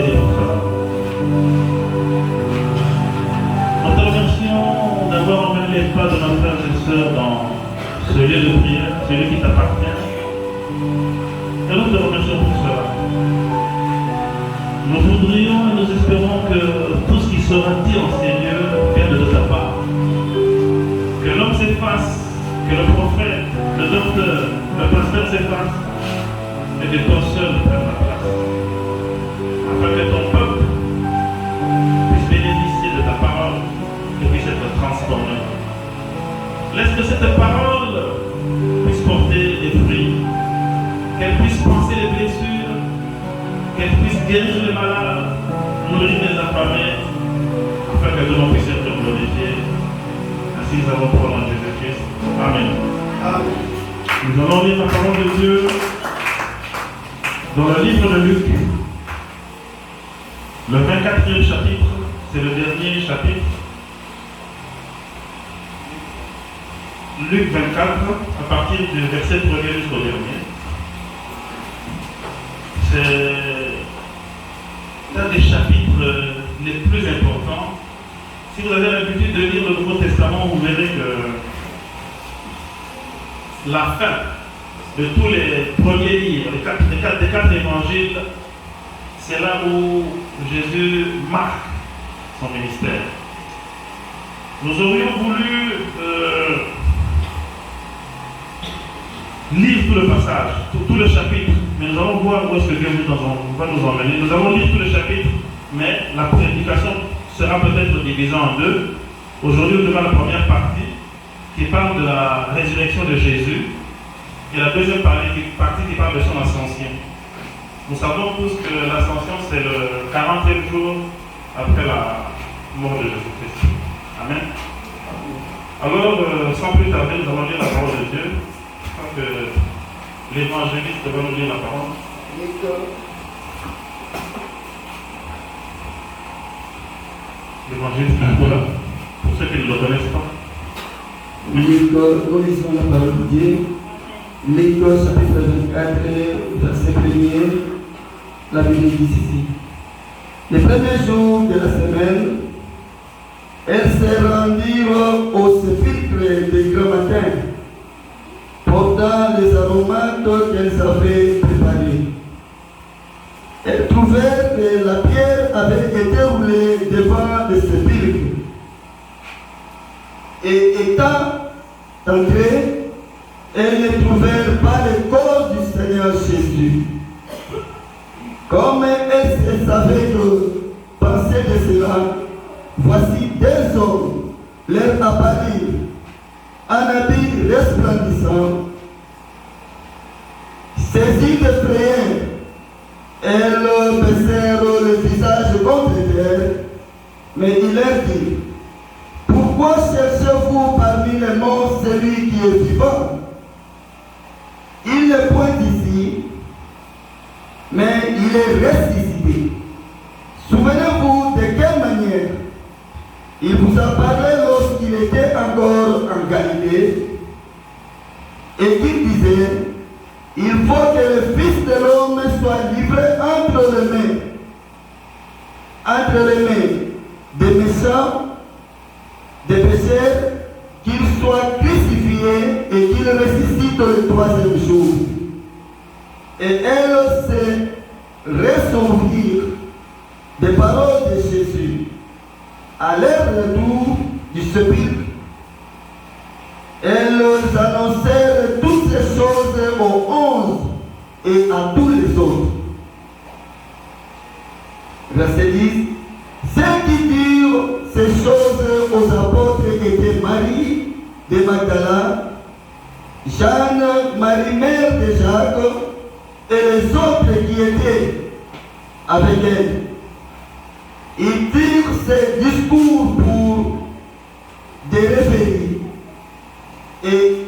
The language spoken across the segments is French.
bénis pour cela. Nous te remercions d'avoir emmené les pas de nos frères et sœurs dans ce lieu de prière, ce lieu qui t'appartient. Et nous te remercions pour cela. Nous voudrions et nous espérons que tout ce qui sera dit en ces lieux vienne de ta part. Que l'homme s'efface, que le prophète, le docteur, le pasteur s'efface, et que toi seul prenne la place. Afin que ton peuple puisse bénéficier de ta parole et puisse être transformé. Laisse que cette parole puisse porter des fruits, qu'elle puisse penser les blessures, qu'elle puisse guérir les malades, nourrir les affamés, afin que nous puissions te glorifier. Ainsi nous avons pour nom de Jésus-Christ. Amen. Amen. Nous allons lire la parole de Dieu dans le livre de Luc. Le 24e chapitre, c'est le dernier chapitre. Luc 24, à partir du verset 1er jusqu'au dernier. C'est l'un des chapitres les plus importants. Si vous avez l'habitude de lire le Nouveau Testament, vous verrez que la fin de tous les premiers livres, des quatre évangiles, c'est là où Jésus marque son ministère. Nous aurions voulu lire tout le passage, tout le chapitre, mais nous allons voir où est-ce que Dieu va nous emmener. Nous allons lire tout le chapitre, mais la prédication sera peut-être divisée en deux. Aujourd'hui, nous avons la première partie qui parle de la résurrection de Jésus et la deuxième partie qui parle de son ascension. Nous savons tous que l'ascension, c'est le 40e jour après la mort de Jésus-Christ. Amen. Alors, sans plus tarder, nous allons lire la parole de Dieu. Je crois que l'évangéliste va nous lire la parole. L'évangéliste Nicolas, pour ceux qui ne le connaissent pas. Nous lisons la parole de Dieu. Luc chapitre 24, verset 1er, la Bible dit ici. Les premiers jours de la semaine, elles se rendirent au sépulcre de grand matin, portant les aromates qu'elles avaient préparés. Elles trouvèrent que la pierre avait été roulée devant le sépulcre. Et étant entrées, elles ne trouvèrent pas le corps du Seigneur Jésus. Comme elles savaient que penser de cela, voici deux hommes leur apparurent en habit resplendissant. Saisies de frayeur, elles baissèrent le visage contre terre, mais il leur dit: pourquoi cherchez-vous parmi les morts celui qui est vivant? Il n'est point ici, mais il est ressuscité. Souvenez-vous de quelle manière il vous a parlé lorsqu'il était encore en Galilée et qu'il disait: il faut que le Fils de l'homme soit livré entre les mains des méchants, des pécheurs, qu'il soit crucifié et qu'il ressuscite le troisième jour. Et elles se ressouvirent des paroles de Jésus à leur retour du sépulcre. Elles annoncèrent toutes ces choses aux 11 et à tous les autres. Verset 10. Ceux qui dirent ces choses aux apôtres étaient Marie de Magdala, Jeanne, Marie mère de Jacques, et les autres qui étaient avec elle. Ils dirent ces discours pour des référés et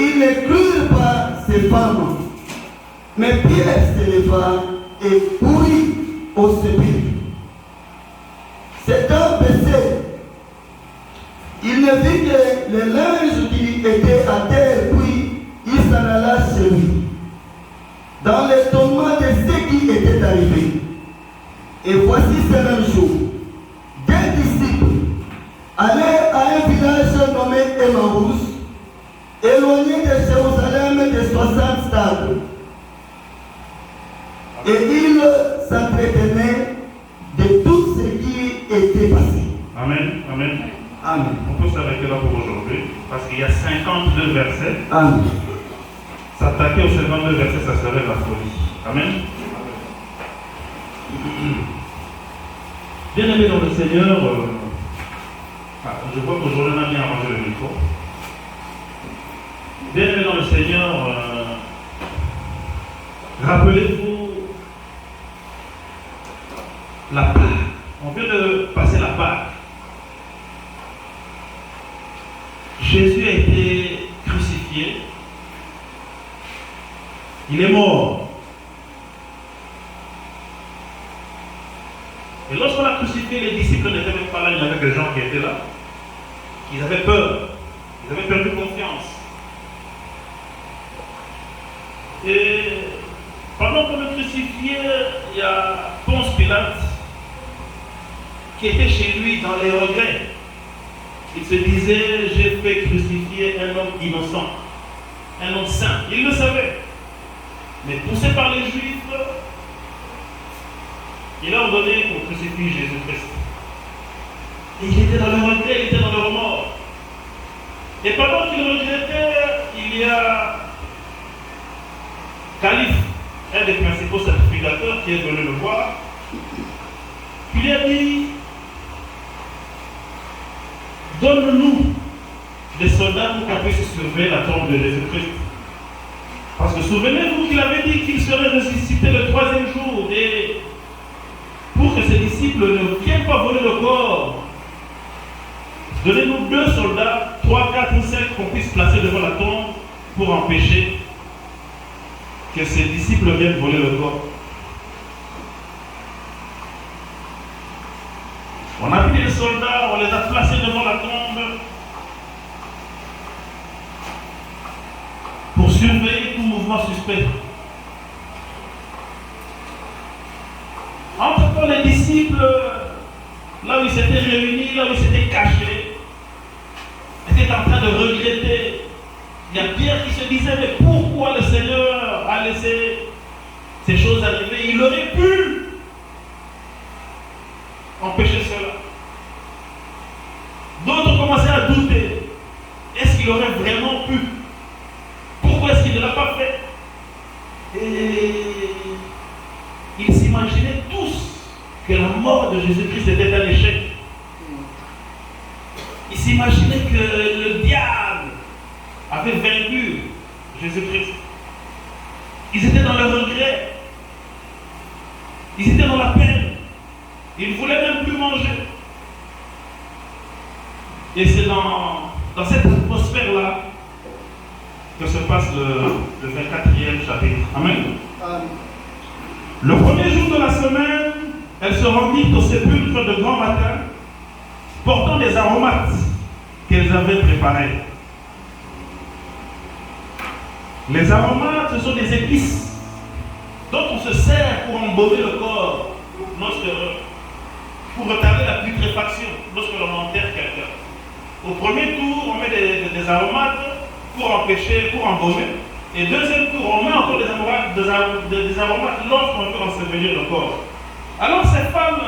ils ne crurent pas ces femmes. Mais Pierre se leva et courut au sépulcre. S'étant baissé, il ne vit que les linges qui étaient à terre, puis dans l'étonnement de ce qui était arrivé. Et voici ce même jour, des disciples allaient à un village nommé Emmaüs, éloigné de Jérusalem de 60 stades. Et ils s'entretenaient de tout ce qui était passé. Amen. Amen. Amen. On peut s'arrêter là pour aujourd'hui, parce qu'il y a 52 versets. Amen. S'attaquer aux 52 versets, ça serait la folie. Amen. Bien aimé dans le Seigneur, je vois qu'aujourd'hui on a bien arrangé le micro. Bien aimé dans le Seigneur, rappelez-vous la Pâque. On vient de passer la Pâque. Jésus a été crucifié. Il est mort. Et lorsqu'on a crucifié, les disciples n'étaient même pas là, il y avait des gens qui étaient là. Ils avaient peur. Ils avaient perdu confiance. Et pendant qu'on le crucifiait, il y a Ponce Pilate qui était chez lui dans les regrets. Il se disait, j'ai fait crucifier un homme innocent, un homme saint. Il le savait. Mais poussé par les Juifs, il a ordonné qu'on crucifie Jésus-Christ. Et il était dans le regret, il était dans le remords. Et pendant qu'il regrettait, il y a Calife, un des principaux sacrificateurs, qui est venu le voir. Il lui a dit, donne-nous des soldats pour qu'on puisse surveiller la tombe de Jésus-Christ. Parce que souvenez-vous qu'il avait dit qu'il serait ressuscité le 3e jour. Et pour que ses disciples ne viennent pas voler le corps, donnez-nous 2 soldats, 3, 4 ou 5 qu'on puisse placer devant la tombe pour empêcher que ses disciples viennent voler le corps. On a pris les soldats, on les a placés devant la tombe pour surveiller tout mouvement suspect. Entre-temps, les disciples, là où ils s'étaient réunis, là où ils s'étaient cachés, étaient en train de regretter. Il y a Pierre qui se disait, mais pourquoi le Seigneur a laissé ces choses arriver? Il aurait pu empêcher cela. D'autres commençaient à douter. Est-ce qu'il aurait vraiment pu? Pourquoi est-ce qu'il ne l'a pas fait? Et ils s'imaginaient tous que la mort de Jésus-Christ était un échec. Ils s'imaginaient que le diable avait vaincu Jésus-Christ. Ils étaient dans le regret. Ils étaient dans la peine. Ils ne voulaient même plus manger. Et c'est dans cette atmosphère-là que se passe le 24e chapitre. Amen. Le premier jour de la semaine, elle se rendit au sépulcre de grand matin, portant des aromates qu'elles avaient préparés. Les aromates, ce sont des épices dont on se sert pour embaumer le corps, pour retarder la putréfaction lorsque l'on enterre quelqu'un. Au premier tour, on met des aromates pour empêcher, pour embaumer. Et deuxième tour, on met encore des aromates lorsqu'on veut ensevelir le corps. Alors ces femmes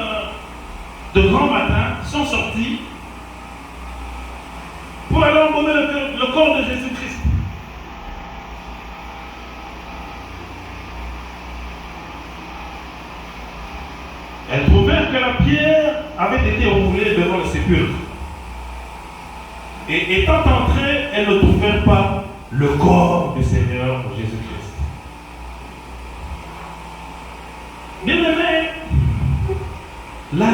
de grand matin sont sorties pour aller embaumer le corps de Jésus-Christ. Elles trouvèrent que la pierre avait été roulée devant le sépulcre. Et étant entrées, elles ne trouvèrent pas le corps du Seigneur Jésus-Christ. Bien-aimés, la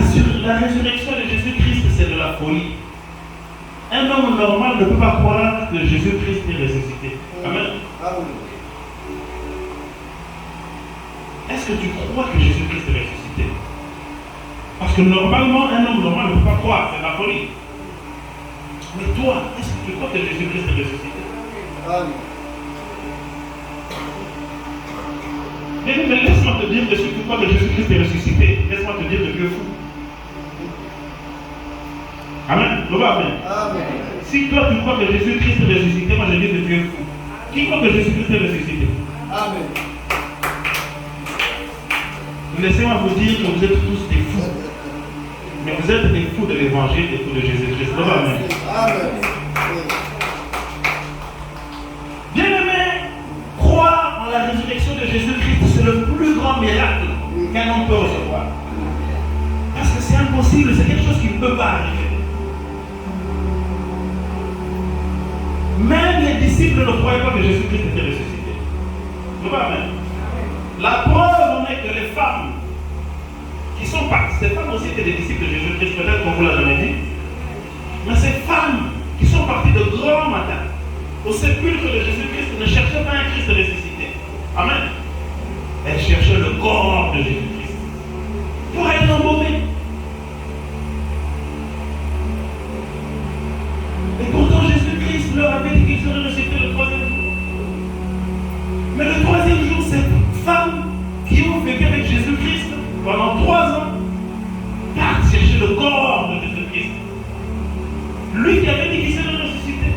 résurrection de Jésus-Christ, c'est de la folie. Un homme normal ne peut pas croire que Jésus-Christ est ressuscité. Amen. Est-ce que tu crois que Jésus-Christ est ressuscité? Parce que normalement, un homme normal ne peut pas croire, c'est la folie. Mais toi, est-ce que tu crois que Jésus-Christ est ressuscité? Mais laisse-moi te dire que si tu crois que Jésus-Christ est ressuscité, laisse-moi te dire que Dieu est fou. Amen. Amen. Si toi tu crois que Jésus-Christ est ressuscité, moi je dis que Dieu est fou. Qui croit que Jésus-Christ est ressuscité? Amen. Laissez-moi vous dire que vous êtes tous des fous. Mais vous êtes des fous de l'évangile, des fous de Jésus-Christ. Amen. Amen. Bien-aimé, croire en la résurrection de Jésus-Christ, c'est le plus grand miracle qu'un homme peut recevoir. Parce que c'est impossible, c'est quelque chose qui ne peut pas arriver. Même les disciples ne croyaient pas que Jésus-Christ était ressuscité. Amen. La preuve en est que les femmes qui sont parties, ces femmes aussi étaient des disciples de Jésus-Christ, peut-être qu'on ne vous l'a jamais dit, mais ces femmes qui sont parties de grand matin au sépulcre de Jésus-Christ ne cherchaient pas un Christ ressuscité. Amen. Elles cherchaient le corps de Jésus-Christ pour être embaumées. Et pourtant Jésus-Christ leur avait dit qu'il serait ressuscité le troisième jour. Mais le troisième jour, ces femmes qui ont vécu avec Jésus-Christ pendant 3 ans partent chercher le corps de Jésus-Christ. Lui qui avait dit qu'il serait ressuscité.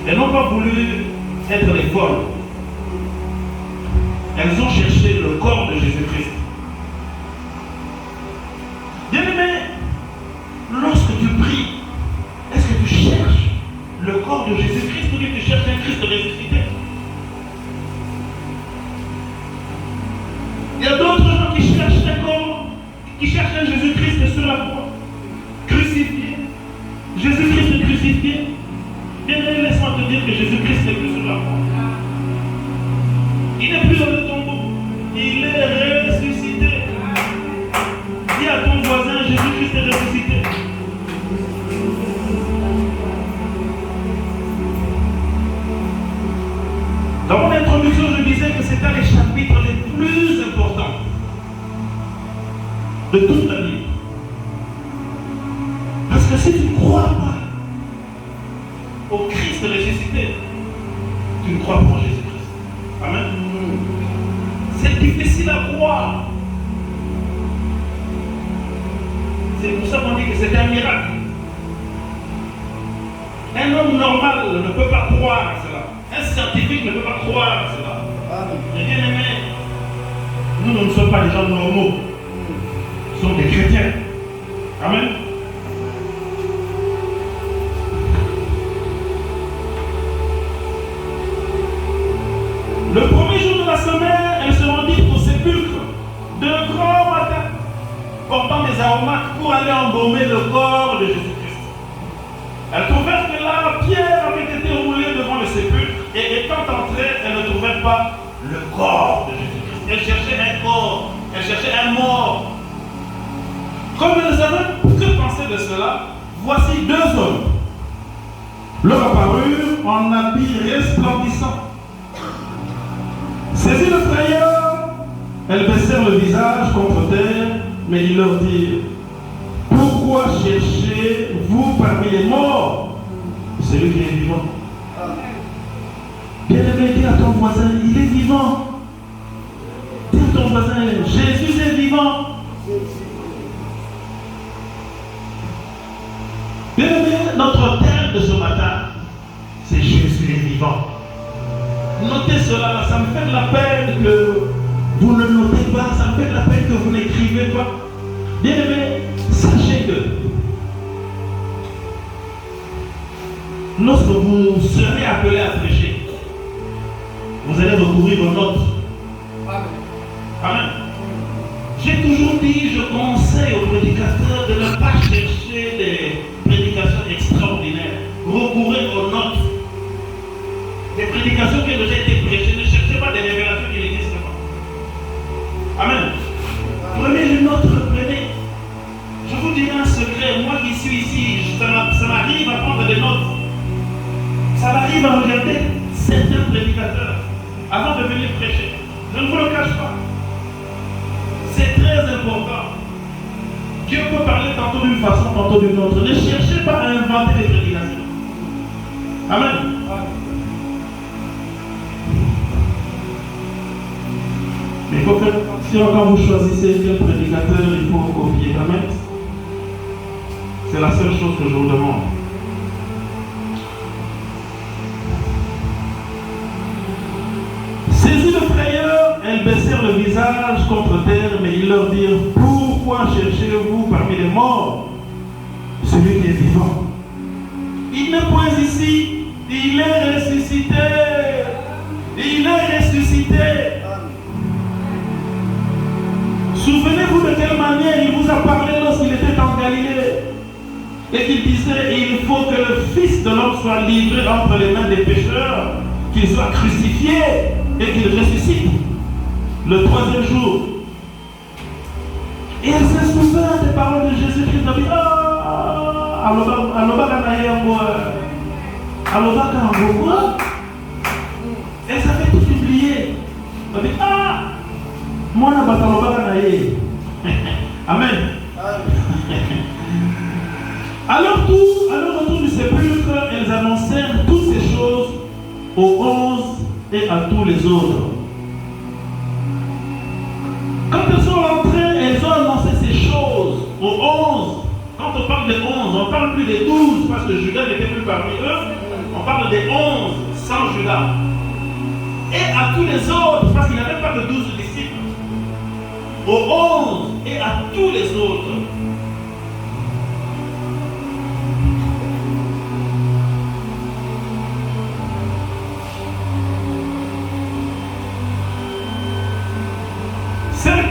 Elles n'ont pas voulu être les folles. Elles ont cherché le corps de Jésus-Christ. Bien-aimé, lorsque tu pries, est-ce que tu cherches le corps de Jésus-Christ ou bien tu cherches un Christ ressuscité? Il y a d'autres gens qui cherchent un corps, qui cherchent un Jésus-Christ sur la croix, crucifié. Jésus-Christ est crucifié. Bien-aimé, laisse-moi te dire que Jésus-Christ n'est plus sur la croix. Il n'est plus dans le tombeau. Il est ressuscité. Dis à ton voisin, Jésus-Christ est ressuscité. Dans mon introduction, je disais que c'était les chapitres les plus importants de toute la Bible. Parce que si tu ne crois pas au Christ ressuscité, tu ne crois pas en Jésus-Christ. Amen. C'est difficile à croire. C'est pour ça qu'on dit que c'est un miracle. Un homme normal ne peut pas croire à cela. Un scientifique ne peut pas croire à cela. Mais bien aimé, nous ne sommes pas des gens normaux. Nous sommes des chrétiens. Amen. Le premier jour de la semaine, elles se rendirent au sépulcre d'un grand matin, portant des aromates pour aller embaumer le corps de Jésus-Christ. Elles trouvèrent que là, Pierre avait été roulé devant le sépulcre, et étant entrées, elles ne trouvèrent pas le corps de Jésus-Christ. Elles cherchaient un corps, elles cherchaient un mort. Comme elles savaient que penser de cela, voici 2 hommes leur apparurent en habits resplendissants. Saisies de frayeur, elles baissèrent le visage contre terre, mais ils leur dirent: pourquoi cherchez-vous parmi les morts celui qui est vivant? Bien-aimé, dis à ton voisin, il est vivant. Dis à ton voisin, Jésus est vivant. Bien-aimé, notre thème de ce matin, c'est Jésus est vivant. Notez cela, ça me fait de la peine que vous ne notez pas, ça me fait de la peine que vous n'écrivez pas. Bien-aimé, sachez que lorsque vous serez appelé à prêcher, vous allez recourir aux notes. Amen. Amen. J'ai toujours dit, je conseille aux prédicateurs de ne pas chercher des prédications extraordinaires. Recourez aux notes. Des prédications qui ont déjà été prêchées, ne cherchez pas des révélations qui n'existent pas. Amen. Prenez les notes, reprenez. Je vous dirai un secret, moi qui suis ici, ça m'arrive à prendre des notes. Ça m'arrive à regarder certains prédicateurs avant de venir prêcher. Je ne vous le cache pas. C'est très important. Dieu peut parler tantôt d'une façon, tantôt d'une autre. Ne cherchez pas à inventer des prédications. Amen. Il faut faire attention quand vous choisissez quel prédicateur il faut copier. Amen. C'est la seule chose que je vous demande. Saisis de frayeur, elles baissèrent le visage contre terre, mais ils leur dirent: pourquoi cherchez-vous parmi les morts celui qui est vivant? Il n'est point ici, il est ressuscité. Il est ressuscité. Souvenez-vous de quelle manière il vous a parlé lorsqu'il était en Galilée et qu'il disait: il faut que le Fils de l'homme soit livré entre les mains des pécheurs, qu'il soit crucifié et qu'il ressuscite le 3e jour. Et elle se souvint des paroles de Jésus-Christ. Elle dit: elle avait tout oublié. Elle dit: moi na batalobaka na ye. Amen. Alors autour du sépulcre, elles annoncèrent toutes ces choses aux 11 et à tous les autres. Quand elles sont rentrées, elles ont annoncé ces choses aux 11. Quand on parle des 11, on ne parle plus des 12 parce que Judas n'était plus parmi eux. On parle des 11 sans Judas. Et à tous les autres, parce qu'il n'y avait pas de 12 disciples. Aux 11 et à tous les autres. Certes,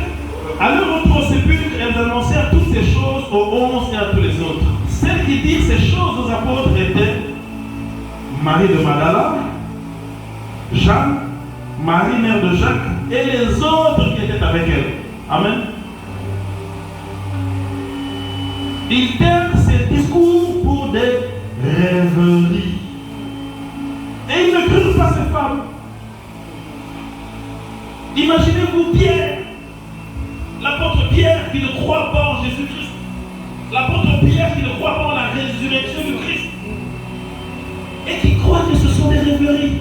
à leur retour au sépulcre, elles annoncèrent toutes ces choses aux 11 et à tous les autres. Celles qui dirent ces choses aux apôtres étaient Marie de Magdala, Jeanne, Marie mère de Jacques et les autres qui étaient avec elle. Amen. Ils tinrent ces discours pour des rêveries. Et ils ne crurent pas ces femmes. Imaginez-vous Pierre, l'apôtre Pierre qui ne croit pas en Jésus-Christ. L'apôtre Pierre qui ne croit pas en la résurrection du Christ. Et qui croit que ce sont des rêveries.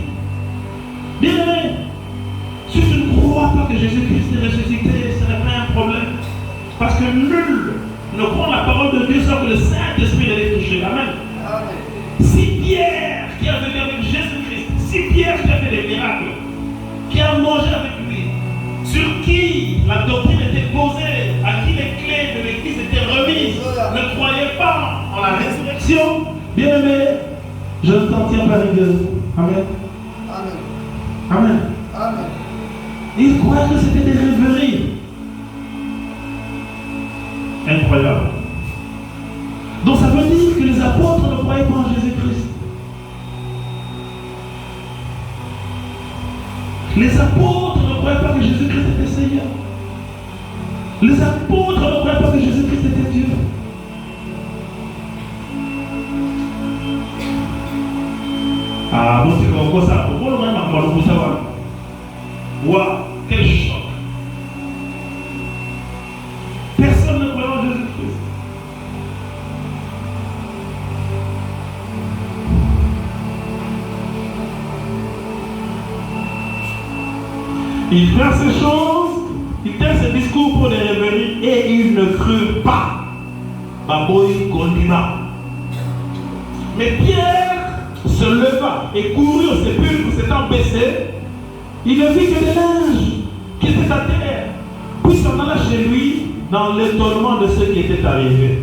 Bien aimé, si tu ne crois pas que Jésus-Christ est ressuscité, ce n'est pas un problème. Parce que nul ne croit la parole de Dieu sans que le Saint-Esprit l'ait touché. Amen. Amen. Si Pierre, qui a vécu avec Jésus-Christ, si Pierre qui a fait des miracles, qui a mangé avec lui, sur qui la doctrine était posée, à qui les clés de l'Église étaient remises, ne croyait pas en la résurrection, bien aimé, je ne t'en tiens pas rigueur. Amen. Amen. Amen. Amen. Ils croyaient que c'était des rêveries. Incroyable. Donc ça veut dire que les apôtres ne croyaient pas en Jésus-Christ. Les apôtres ne croyaient pas que Jésus-Christ était Seigneur. Les apôtres ne croyaient pas que Jésus-Christ était Dieu. Ah, donc c'est comme ça. Pourquoi on a un peu savoir? Waouh, quel choc. Personne ne croit en Jésus-Christ. Ils firent ces choses, ils tinrent ces discours pour des rêveries et ils ne crurent pas. Baboy continua. Mais Pierre se leva et courut au sépulcre, s'étant baissé. Il ne vit que des linges qui étaient à terre, puis s'en alla chez lui dans l'étonnement de ce qui était arrivé.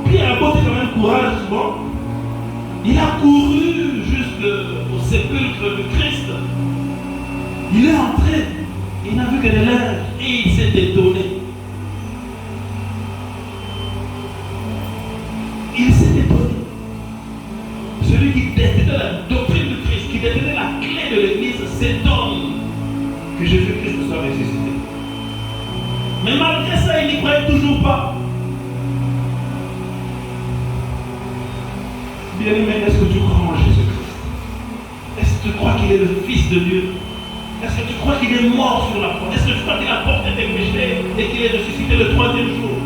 Pierre a porté quand même courage, bon. Il a couru jusqu'au sépulcre du Christ. Il est entré, il n'a vu que des linges et il s'est étonné. Il s'est étonné. Celui qui détenait la doctrine du Christ, qui détenait la clé de l'Église, s'étonne que Jésus-Christ soit ressuscité. Mais malgré ça, il n'y croyait toujours pas. Bien-aimé, est-ce que tu crois en Jésus-Christ? Est-ce que tu crois qu'il est le Fils de Dieu? Est-ce que tu crois qu'il est mort sur la croix? Est-ce que tu crois qu'il a porté tes péchés et qu'il est ressuscité le 3e jour?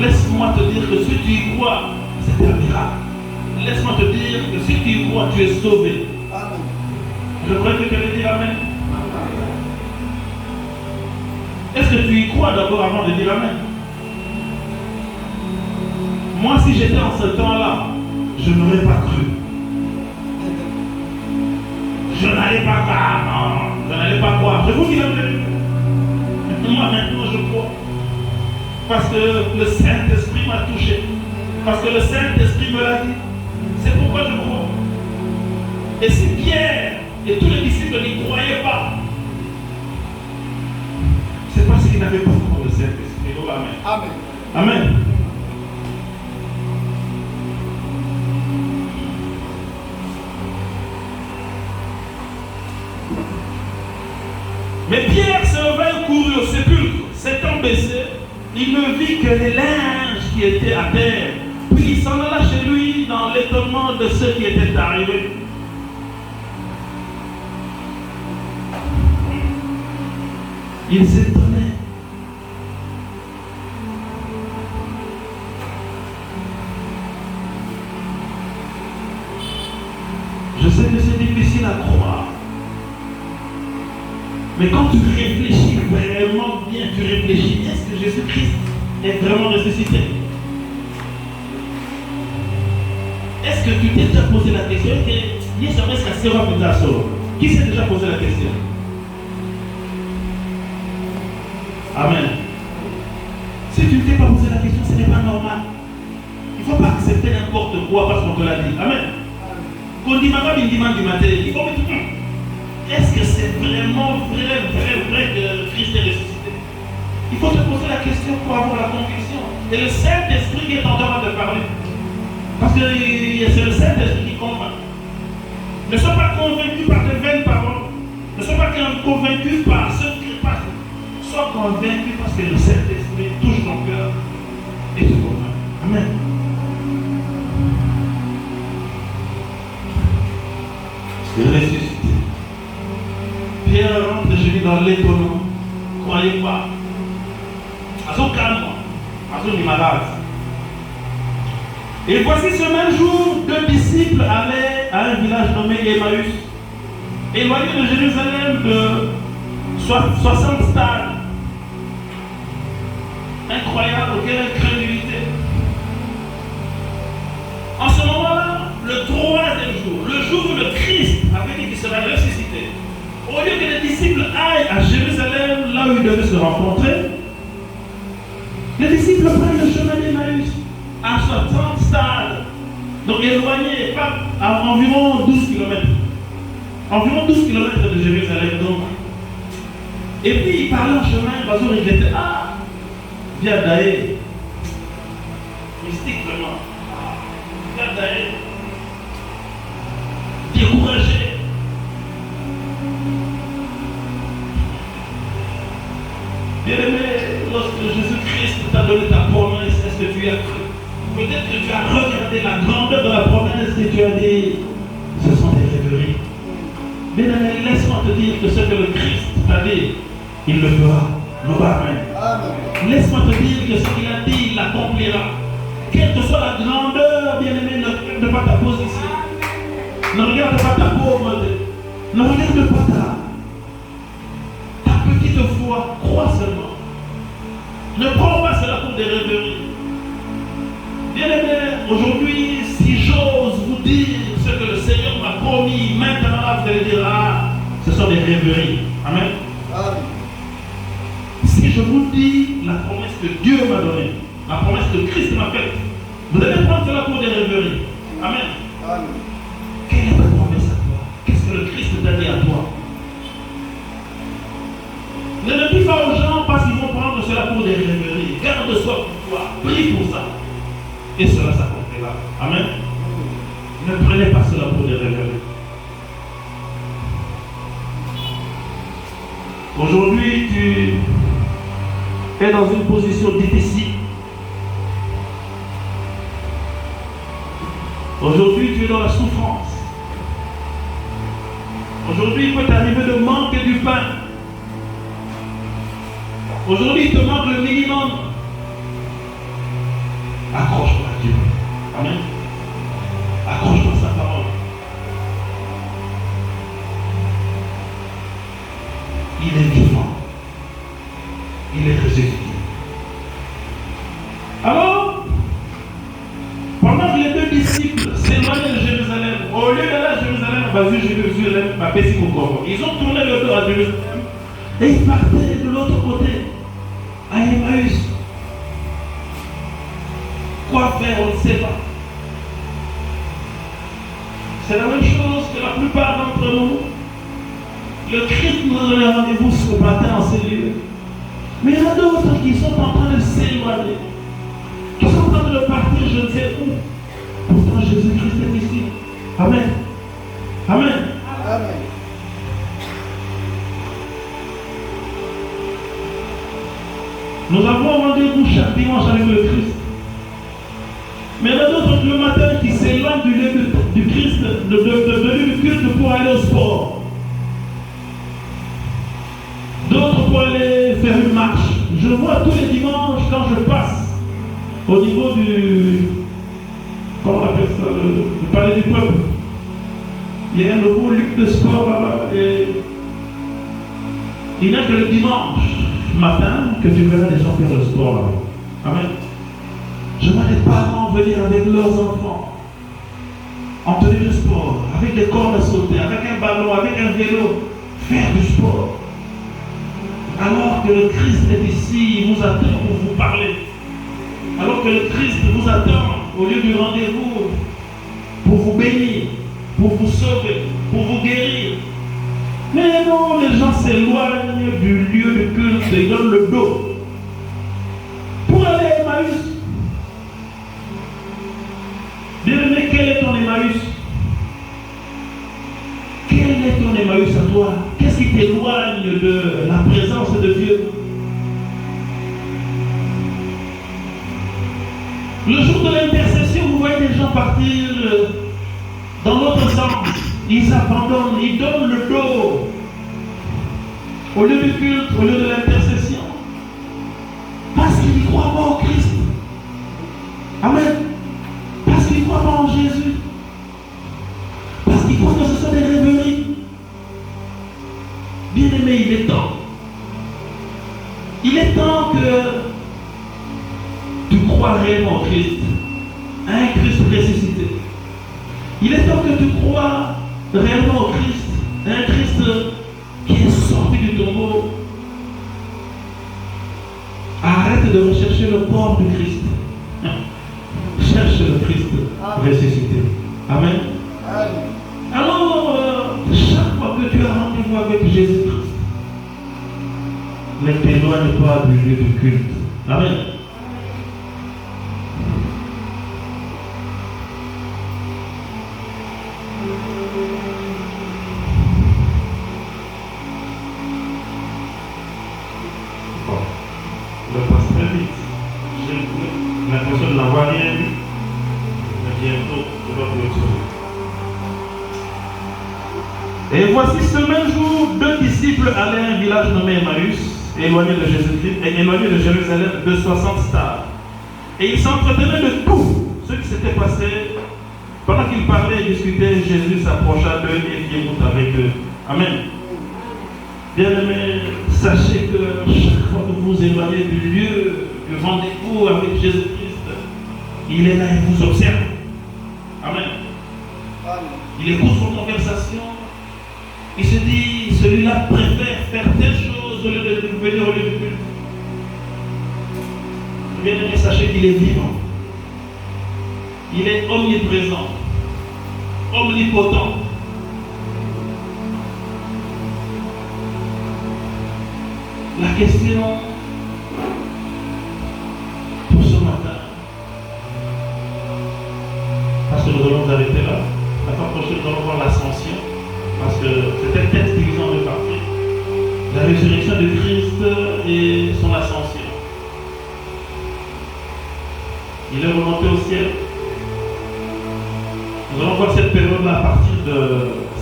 Laisse-moi te dire que si tu y crois, c'est un miracle. Laisse-moi te dire que si tu y crois, tu es sauvé. Amen. Je voudrais que tu le dises Amen. Est-ce que tu y crois d'abord avant de dire Amen? Moi, si j'étais en ce temps-là, je n'aurais pas cru. Je n'allais pas croire. Non, je n'allais pas croire. Je vous dis la vérité. Moi, maintenant, je crois. Parce que le Saint-Esprit m'a touché. Parce que le Saint-Esprit me l'a dit. C'est pourquoi je crois. Et si Pierre et tous les disciples n'y croyaient pas, c'est parce qu'ils n'avaient pas encore le Saint-Esprit. Oh, amen. Amen. Amen. Mais Pierre se leva et courut au sépulcre. S'étant baissé, il ne vit que les linges qui étaient à terre. Puis il s'en alla chez lui dans l'étonnement de ceux qui étaient arrivés. Il s'étonnait. Je sais que c'est difficile à croire. Mais quand tu réfléchis vraiment bien, tu réfléchis, est-ce que Jésus-Christ est vraiment ressuscité? Est-ce que tu t'es déjà posé la question? Qui s'est déjà posé la question? Amen. Si tu ne t'es pas posé la question, ce n'est pas normal. Il ne faut pas accepter n'importe quoi parce qu'on te l'a dit. Amen. Qu'on dit maman, il dit il faut mettre. Est-ce que c'est vraiment vrai que Christ est ressuscité? Il faut te poser la question pour avoir la conviction. Et le Saint-Esprit qui est en train de parler. Parce que c'est le Saint-Esprit qui convainc. Ne sois pas convaincu par tes vaines paroles. Ne sois pas convaincu par ce qui passe. Sois convaincu parce que le Saint-Esprit touche ton cœur et te convainc. Amen. Il est ressuscité. Pierre rentre chez lui dans l'étonnement. Croyez pas. À son calme, à son malade. Et voici ce même jour, 2 disciples allaient à un village nommé Emmaüs, éloigné de Jérusalem de 60 stades. Incroyable, quelle incrédulité. En ce moment-là, le 3e jour, le jour où le Christ avait dit qu'il serait ressuscité, au lieu que les disciples aillent à Jérusalem, là où ils devaient se rencontrer, les disciples prennent le chemin d'Emmaüs à 60 stades, donc éloigné, pas à environ 12 km. Environ 12 km de Jérusalem, donc. Et puis ils parlaient en chemin, parce qu'ils étaient via Daé. Mystique vraiment. Via Daé. Découragé. Bien-aimé, lorsque Jésus-Christ t'a donné ta promesse, est-ce que tu y as cru? Peut-être que tu as regardé la grandeur de la promesse et tu as dit, ce sont des rêveries. Bien-aimé, laisse-moi te dire que ce que le Christ t'a dit, il le fera. Amen. Laisse-moi te dire que ce qu'il a dit, il l'accomplira. Quelle que soit la grandeur, bien-aimé, ne regarde pas ta position. Ne regarde pas ta pauvreté. Ne regarde pas ta petite foi. Crois seulement. Ne prends pas cela pour des rêveries. Bien-aimé, aujourd'hui, si j'ose vous dire ce que le Seigneur m'a promis, maintenant là, vous allez dire, ce sont des rêveries. Amen. Amen. Si je vous dis la promesse que Dieu m'a donnée, la promesse que Christ m'a faite, vous allez prendre cela pour des rêveries. Amen. Amen. Quelle est ta promesse à toi? Qu'est-ce que le Christ t'a dit à toi? Ne le dis pas aux gens parce qu'ils vont prendre cela pour des rêveries. Garde-toi pour toi. Prie pour ça. Et cela s'accomplira. Amen. Ne prenez pas cela pour des rêveries. Aujourd'hui, tu es dans une position difficile. Aujourd'hui, tu es dans la souffrance. Aujourd'hui, il peut t'arriver de manquer du pain. Aujourd'hui, il te manque le minimum. Accroche-toi à Dieu. Amen. Accroche-toi à sa parole. il est vivant. Il est ressuscité. Alors, pendant que les deux disciples s'éloignaient de Jérusalem, au lieu d'aller à Jérusalem, ils ont tourné le dos à Jérusalem et ils partaient de l'autre côté, à Emmaüs. Quoi faire, on ne sait pas. C'est la même chose que la plupart d'entre nous. Le Christ nous a donné rendez-vous ce matin en ces lieux. Mais il y en a d'autres qui sont en train de s'éloigner, qui sont en train de partir je ne sais où. Pourtant Jésus-Christ est ici. Amen. Amen. Amen. Nous avons rendez-vous chaque dimanche avec le Christ. Mais il y en a d'autres le matin qui s'éloignent du lieu du Christ, de lieu du culte pour aller au sport. D'autres pour aller faire une marche. Je vois tous les dimanches quand je passe au niveau du, comment on appelle ça, le palais du peuple. Il y a un nouveau lieu de sport là-bas. Et il n'y a que le dimanche matin que tu verras les gens faire le sport là-bas. Amen. Je vois les parents venir avec leurs enfants en tenue de sport, avec des cordes à sauter, avec un ballon, avec un vélo, faire du sport. Alors que le Christ est ici, il vous attend pour vous parler. Alors que le Christ vous attend au lieu du rendez-vous pour vous bénir, pour vous sauver, pour vous guérir. Mais non, les gens s'éloignent du lieu de culte, ils donnent le dos pour aller à Emmaüs. Bien-aimé, quel est ton Emmaüs? Quel est ton Emmaüs à toi? Qu'est-ce qui t'éloigne de la présence de Dieu? Le jour de l'intercession, vous voyez des gens partir dans l'autre sens. Ils abandonnent, ils donnent le dos au lieu du culte, au lieu de l'intercession. Parce qu'ils ne croient pas au Christ. Amen. Parce qu'ils ne croient pas en Jésus. Parce qu'ils croient que ce sont des rêveries. Bien-aimé, il est temps. Il est temps que tu crois réellement au Christ, à un Christ ressuscité. Il est temps que tu crois réellement au Christ, à un Christ qui est sorti du tombeau. Arrête de rechercher le corps du Christ. Cherche le Christ ressuscité. Amen. Alors, chaque fois que tu as rendez-vous avec Jésus-Christ, ne t'éloigne pas du lieu du culte. Amen. Je passe très vite. J'ai l'impression de n'avoir rien vu. Mais bientôt, je dois vous retrouver. Et voici ce même jour, deux disciples allaient à un village nommé Emmaüs, éloigné de Jésus-Christ, et éloigné de Jérusalem de 60 stades. Et ils s'entretenaient de tout ce qui s'était passé. Pendant qu'ils parlaient et discutaient, Jésus s'approcha d'eux et fit route avec eux. Amen. Bien-aimés, sachez que chaque fois que vous vous éloignez du lieu du rendez-vous avec Jésus-Christ, il est là et vous observe. Amen. Il écoute vos conversations. Il se dit, celui-là préfère faire telle chose au lieu de venir au lieu de culte. Bien-aimés, sachez qu'il est vivant. Il est omniprésent, omnipotent. La question pour ce matin, parce que nous allons nous arrêter là, la fois prochaine nous allons voir l'ascension, parce que c'est un texte divisé en deux parties. La résurrection de Christ et son ascension. Il est remonté au ciel. Nous allons voir cette période-là à partir de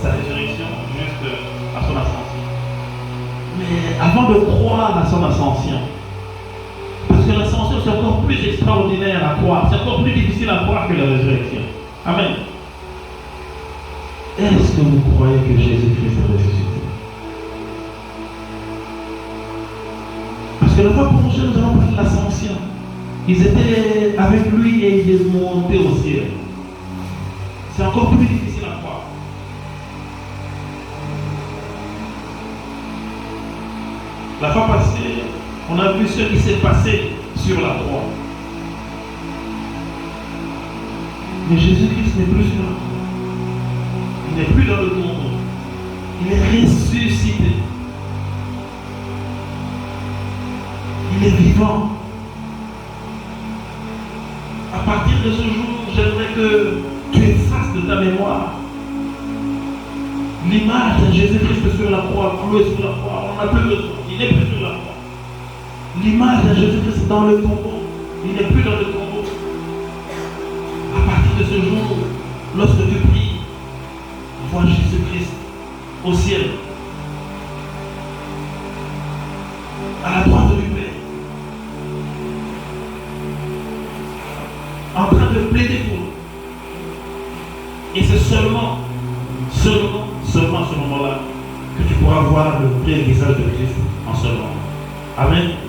sa résurrection jusqu'à son ascension. Mais avant de croire à son ascension, parce que l'ascension c'est encore plus extraordinaire à croire, c'est encore plus difficile à croire que la résurrection. Amen. Est-ce que vous croyez que Jésus-Christ est ressuscité? la fois prolongée, nous allons parler de l'ascension. Ils étaient avec lui et ils est monté au ciel. C'est encore plus difficile à croire. La fois passée, on a vu ce qui s'est passé sur la croix. Mais Jésus-Christ n'est plus sur la croix. Il n'est plus dans le tombeau. Il est ressuscité. Il est vivant. À partir de ce jour, j'aimerais que tu effaces de ta mémoire l'image de Jésus-Christ sur la croix, cloué sur la croix. On n'a plus besoin. Il n'est plus sur la croix. L'image de Jésus-Christ dans le tombeau. Il n'est plus dans le tombeau. À partir de ce jour, lorsque tu pries, vois Jésus-Christ au ciel, à la droite du Père, en train de plaider pour nous. Et c'est seulement à ce moment-là que tu pourras voir le vrai visage de Christ en ce moment. Amen.